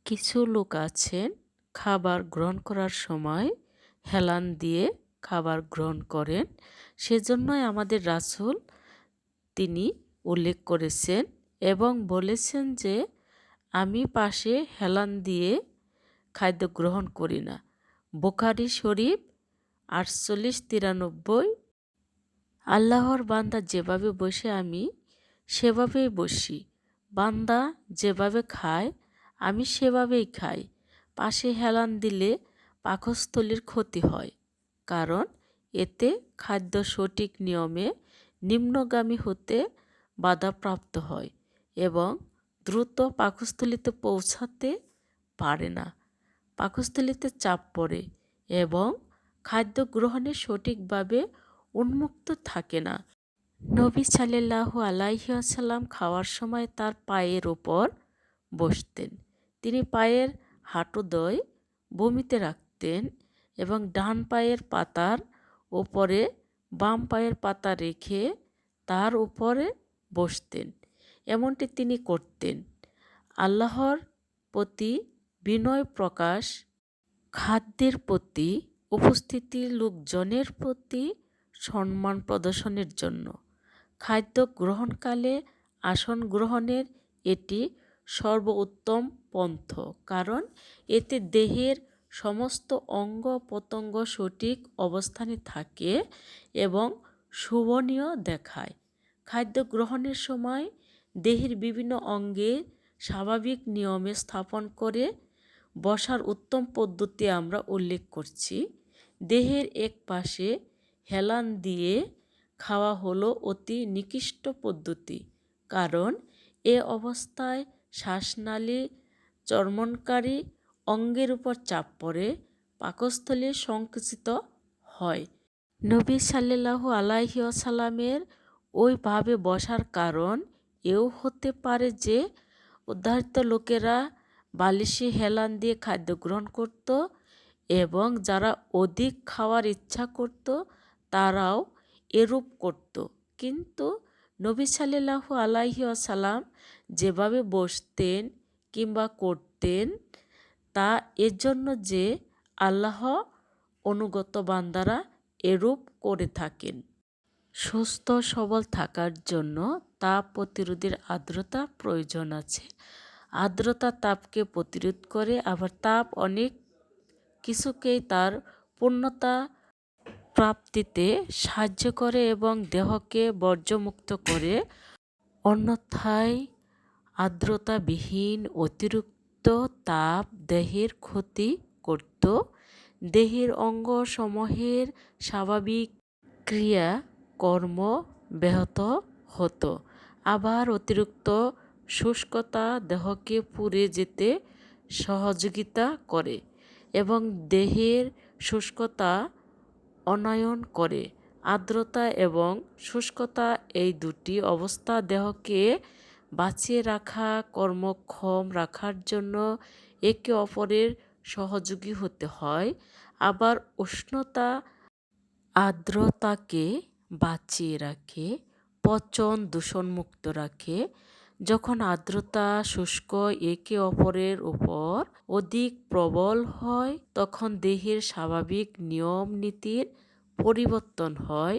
কিছু লোক আছেন খাবার গ্রহণ করার সময় হেলান দিয়ে খাবার গ্রহণ করেন। সেজন্যই আমাদের রাসূল তিনি উল্লেখ করেছেন এবং বলেছেন যে আমি পাশে হেলান দিয়ে খাদ্য গ্রহণ করি না। বুখারী শরীফ ৪৮-৯৩। আল্লাহর বান্দা যেভাবে বসে আমি সেভাবেই বসি, বান্দা যেভাবে খায় আমি সেভাবেই খাই। পাশে হেলান দিলে পাকস্থলীর ক্ষতি হয়, কারণ এতে খাদ্য সঠিক নিয়মে নিম্নগামী হতে বাধাপ্রাপ্ত হয় এবং দ্রুত পাকস্থলীতে পৌঁছাতে পারে না। পাকস্থলীতে চাপ পড়ে এবং খাদ্য গ্রহণে সঠিকভাবে উন্মুক্ত থাকে না। নবী সাল্লাল্লাহু আলাইহি ওয়াসাল্লাম খাওয়ার সময় তার পায়ের ওপর বসতেন। তিনি পায়ের হাঁটুদ্বয় ভূমিতে রাখতেন এবং ডান পায়ের পাতার ওপরে বাম পায়ের পাতা রেখে তার উপরে বসতেন। এমনটি তিনি করতেন আল্লাহর প্রতি বিনয় প্রকাশ, খাদ্যের প্রতি, উপস্থিতির লোকজনের প্রতি সম্মান প্রদর্শনের জন্য। খাদ্য গ্রহণকালে আসন গ্রহণের এটি সর্বোত্তম পন্থ, কারণ এতে দেহের সমস্ত অঙ্গ প্রত্যঙ্গ সঠিক অবস্থানে থাকে এবং শোভনীয় দেখায়। খাদ্য গ্রহণের সময় দেহের বিভিন্ন অঙ্গে স্বাভাবিক নিয়মে স্থাপন করে বসার উত্তম পদ্ধতি আমরা উল্লেখ করছি। দেহের এক পাশে হেলান দিয়ে খাওয়া হলো অতি নিকৃষ্ট পদ্ধতি, কারণ এ অবস্থায় শ্বাসনালী চর্মণকারী অঙ্গের উপর চাপ পড়ে পাকস্থলী সংকুচিত হয়। নবী সাল্লাল্লাহু আলাইহি ওয়াসাল্লামের ওইভাবে বসার কারণ এও হতে পারে যে উদ্ধৃত লোকেরা বালিশে হেলান দিয়ে খাদ্য গ্রহণ করত এবং যারা অধিক খাওয়ার ইচ্ছা করত তারাও এরূপ করত। কিন্তু নবী সাল্লাল্লাহু আলাইহি ওয়াসাল্লাম যেভাবে বসতেন কিংবা করতেন তা এজন্য যে আল্লাহ অনুগত বান্দারা এরূপ করে থাকেন। সুস্থ সবল থাকার জন্য তাপ প্রতিরোধের আর্দ্রতা প্রয়োজন আছে। আর্দ্রতা তাপকে প্রতিরোধ করে, আবার তাপ অনেক কিছুকেই তার পূর্ণতা প্রাপ্তিতে সাহায্য করে এবং দেহকে বর্জ্যমুক্ত করে। অন্যথায় আর্দ্রতাবিহীন অতিরিক্ত তাপ দেহের ক্ষতি করত, দেহের অঙ্গসমূহের স্বাভাবিক ক্রিয়া কর্ম ব্যাহত হতো। আবার অতিরিক্ত শুষ্কতা দেহকে পুড়ে যেতে সহযোগিতা করে এবং দেহের শুষ্কতা অনায়ন করে। আর্দ্রতা এবং শুষ্কতা এই দুটি অবস্থা দেহকে বাঁচিয়ে রাখা, কর্মক্ষম রাখার জন্য একে অপরের সহযোগী হতে হয়। আবার উষ্ণতা আর্দ্রতাকে বাঁচিয়ে রাখে, পচন দূষণমুক্ত রাখে। যখন আর্দ্রতা শুষ্ক একে অপরের উপর অধিক প্রবল হয় তখন দেহের স্বাভাবিক নিয়ম নীতির পরিবর্তন হয়